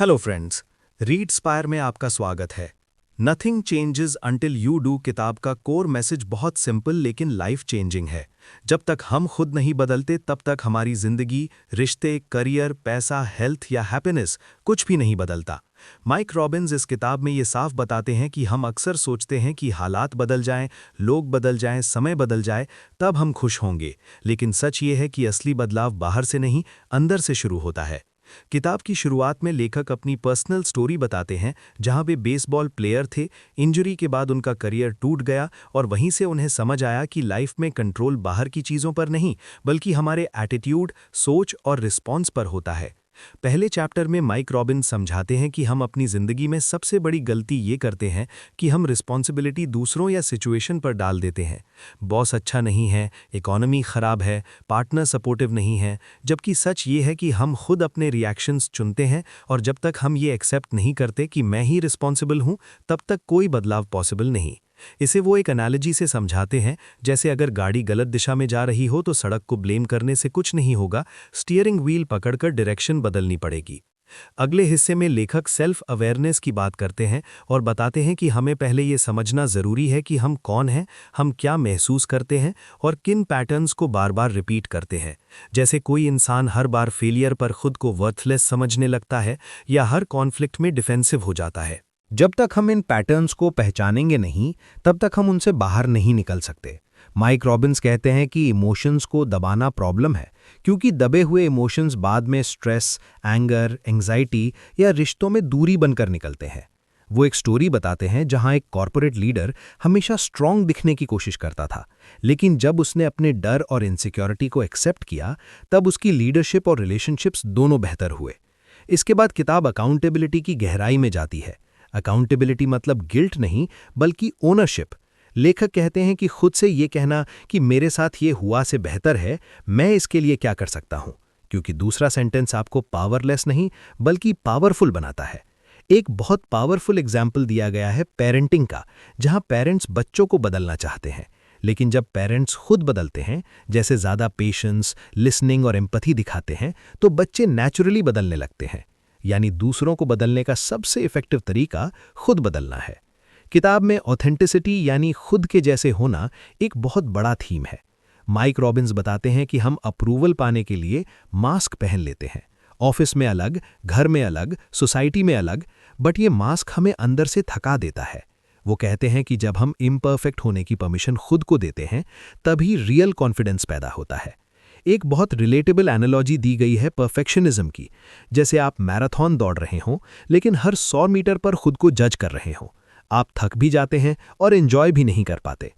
Hello friends, रीडस्पायर में आपका स्वागत है। Nothing changes until you do किताब का कोर मैसेज बहुत सिंपल लेकिन लाइफ चेंजिंग है। जब तक हम खुद नहीं बदलते तब तक हमारी जिंदगी, रिश्ते, करियर, पैसा, हेल्थ या हैप्पीनेस कुछ भी नहीं बदलता। माइक रॉबिन्स इस किताब में ये साफ बताते हैं कि हम अक्सर सोचते हैं कि हालात बदल जाएं, लोग बदल जाएं, समय बदल जाए, तब हम खुश होंगे। लेकिन सच ये है कि असली बदलाव बाहर से नहीं, अंदर से शुरू होता है। किताब की शुरुआत में लेखक अपनी पर्सनल स्टोरी बताते हैं, जहां वे बेसबॉल प्लेयर थे। इंजरी के बाद उनका करियर टूट गया और वहीं से उन्हें समझ आया कि लाइफ में कंट्रोल बाहर की चीज़ों पर नहीं, बल्कि हमारे एटीट्यूड, सोच और रिस्पॉन्स पर होता है। पहले चैप्टर में माइक रॉबिन्स समझाते हैं कि हम अपनी ज़िंदगी में सबसे बड़ी गलती ये करते हैं कि हम रिस्पॉन्सिबिलिटी दूसरों या सिचुएशन पर डाल देते हैं। बॉस अच्छा नहीं है, इकोनॉमी ख़राब है, पार्टनर सपोर्टिव नहीं है, जबकि सच ये है कि हम खुद अपने रिएक्शंस चुनते हैं और जब तक हम ये एक्सेप्ट नहीं करते कि मैं ही रिस्पॉन्सिबल हूँ, तब तक कोई बदलाव पॉसिबल नहीं। इसे वो एक एनालॉजी से समझाते हैं, जैसे अगर गाड़ी गलत दिशा में जा रही हो तो सड़क को ब्लेम करने से कुछ नहीं होगा, स्टीयरिंग व्हील पकड़कर डायरेक्शन बदलनी पड़ेगी। अगले हिस्से में लेखक सेल्फ अवेयरनेस की बात करते हैं और बताते हैं कि हमें पहले ये समझना ज़रूरी है कि हम कौन हैं, हम क्या महसूस करते हैं और किन पैटर्न्स को बार बार रिपीट करते हैं। जैसे कोई इंसान हर बार फेलियर पर खुद को वर्थलेस समझने लगता है या हर कॉन्फ्लिक्ट में डिफेंसिव हो जाता है। जब तक हम इन पैटर्न्स को पहचानेंगे नहीं, तब तक हम उनसे बाहर नहीं निकल सकते। माइक रॉबिन्स कहते हैं कि इमोशंस को दबाना प्रॉब्लम है, क्योंकि दबे हुए इमोशंस बाद में स्ट्रेस, एंगर, एंग्जाइटी या रिश्तों में दूरी बनकर निकलते हैं। वो एक स्टोरी बताते हैं जहां एक कॉर्पोरेट लीडर हमेशा स्ट्रांग दिखने की कोशिश करता था, लेकिन जब उसने अपने डर और इनसिक्योरिटी को एक्सेप्ट किया, तब उसकी लीडरशिप और रिलेशनशिप्स दोनों बेहतर हुए। इसके बाद किताब अकाउंटेबिलिटी की गहराई में जाती है। अकाउंटेबिलिटी मतलब गिल्ट नहीं, बल्कि ओनरशिप। लेखक कहते हैं कि खुद से ये कहना कि मेरे साथ ये हुआ से बेहतर है, मैं इसके लिए क्या कर सकता हूं, क्योंकि दूसरा सेंटेंस आपको पावरलेस नहीं बल्कि पावरफुल बनाता है। एक बहुत पावरफुल एग्जाम्पल दिया गया है पेरेंटिंग का, जहां पेरेंट्स बच्चों को बदलना चाहते हैं, लेकिन जब पेरेंट्स खुद बदलते हैं, जैसे ज़्यादा पेशेंस, लिसनिंग और एम्पैथी दिखाते हैं, तो बच्चे नेचुरली बदलने लगते हैं। यानी दूसरों को बदलने का सबसे इफेक्टिव तरीका खुद बदलना है। किताब में ऑथेंटिसिटी यानी खुद के जैसे होना एक बहुत बड़ा थीम है। माइक रॉबिन्स बताते हैं कि हम अप्रूवल पाने के लिए मास्क पहन लेते हैं, ऑफिस में अलग, घर में अलग, सोसाइटी में अलग, बट ये मास्क हमें अंदर से थका देता है। वो कहते हैं कि जब हम इम्परफेक्ट होने की परमिशन खुद को देते हैं, तभी रियल कॉन्फिडेंस पैदा होता है। एक बहुत रिलेटेबल एनालॉजी दी गई है परफेक्शनिज्म की, जैसे आप मैराथन दौड़ रहे हों, लेकिन हर 100 मीटर पर खुद को जज कर रहे हों। आप थक भी जाते हैं और एंजॉय भी नहीं कर पाते।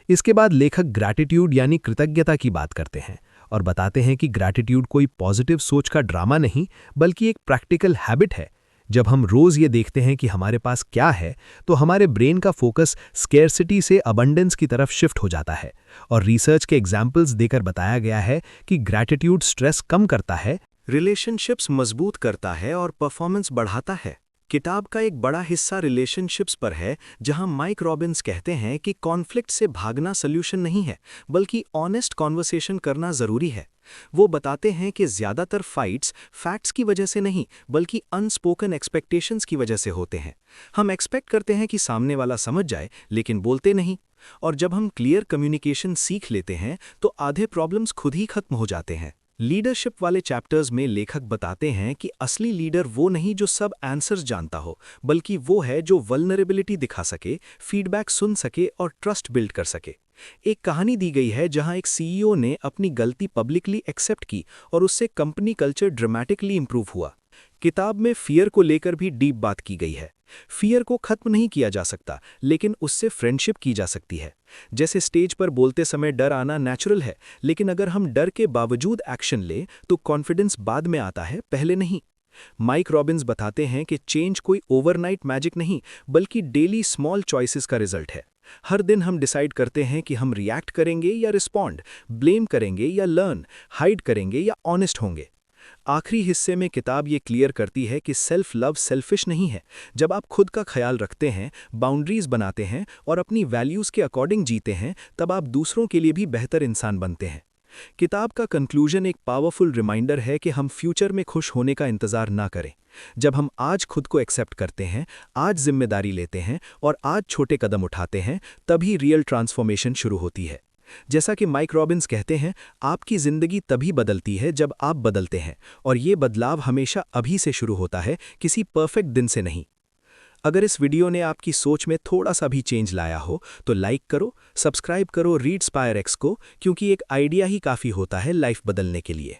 इसके बाद लेखक ग्रैटिट्यूड यानी कृतज्ञता की बात करते हैं और बताते हैं कि ग्रैटिट्यूड कोई पॉजिटिव सोच का ड्रामा नहीं, बल्कि एक प्रैक्टिकल हैबिट है। जब हम रोज़ ये देखते हैं कि हमारे पास क्या है, तो हमारे ब्रेन का फोकस स्केर्सिटी से अबंडेंस की तरफ शिफ्ट हो जाता है। और रिसर्च के एग्जाम्पल्स देकर बताया गया है कि ग्रैटिट्यूड स्ट्रेस कम करता है, रिलेशनशिप्स मजबूत करता है और परफॉर्मेंस बढ़ाता है। किताब का एक बड़ा हिस्सा रिलेशनशिप्स पर है, जहां माइक रॉबिन्स कहते हैं कि कॉन्फ्लिक्ट से भागना सल्यूशन नहीं है, बल्कि ऑनेस्ट कॉन्वर्सेशन करना ज़रूरी है। वो बताते हैं कि ज़्यादातर फाइट्स फैक्ट्स की वजह से नहीं, बल्कि अनस्पोकन एक्सपेक्टेशंस की वजह से होते हैं। हम एक्सपेक्ट करते हैं कि सामने वाला समझ जाए, लेकिन बोलते नहीं। और जब हम क्लियर कम्युनिकेशन सीख लेते हैं, तो आधे प्रॉब्लम्स खुद ही खत्म हो जाते हैं। लीडरशिप वाले चैप्टर्स में लेखक बताते हैं कि असली लीडर वो नहीं जो सब आंसर्स जानता हो, बल्कि वो है जो वल्नरेबिलिटी दिखा सके, फीडबैक सुन सके और ट्रस्ट बिल्ड कर सके। एक कहानी दी गई है जहां एक सीईओ ने अपनी गलती पब्लिकली एक्सेप्ट की और उससे कंपनी कल्चर ड्रामेटिकली इंप्रूव हुआ। किताब में फियर को लेकर भी डीप बात की गई है। फियर को खत्म नहीं किया जा सकता, लेकिन उससे फ्रेंडशिप की जा सकती है। जैसे स्टेज पर बोलते समय डर आना नेचुरल है, लेकिन अगर हम डर के बावजूद एक्शन लें तो कॉन्फिडेंस बाद में आता है, पहले नहीं। माइक रॉबिन्स बताते हैं कि चेंज कोई ओवरनाइट मैजिक नहीं, बल्कि डेली स्मॉल चॉइसेस का रिजल्ट है। हर दिन हम डिसाइड करते हैं कि हम रिएक्ट करेंगे या रिस्पॉन्ड, ब्लेम करेंगे या लर्न, हाइड करेंगे या ऑनेस्ट होंगे। आखिरी हिस्से में किताब ये क्लियर करती है कि सेल्फ लव सेल्फिश नहीं है। जब आप खुद का ख्याल रखते हैं, बाउंड्रीज बनाते हैं और अपनी वैल्यूज़ के अकॉर्डिंग जीते हैं, तब आप दूसरों के लिए भी बेहतर इंसान बनते हैं। किताब का कंक्लूजन एक पावरफुल रिमाइंडर है कि हम फ्यूचर में खुश होने का इंतजार ना करें। जब हम आज खुद को एक्सेप्ट करते हैं, आज जिम्मेदारी लेते हैं और आज छोटे कदम उठाते हैं, तभी रियल ट्रांसफॉर्मेशन शुरू होती है। जैसा कि माइक रॉबिन्स कहते हैं, आपकी ज़िंदगी तभी बदलती है जब आप बदलते हैं, और ये बदलाव हमेशा अभी से शुरू होता है, किसी परफेक्ट दिन से नहीं। अगर इस वीडियो ने आपकी सोच में थोड़ा सा भी चेंज लाया हो तो लाइक करो, सब्सक्राइब करो रीडस्पायर एक्स को, क्योंकि एक आइडिया ही काफ़ी होता है लाइफ बदलने के लिए।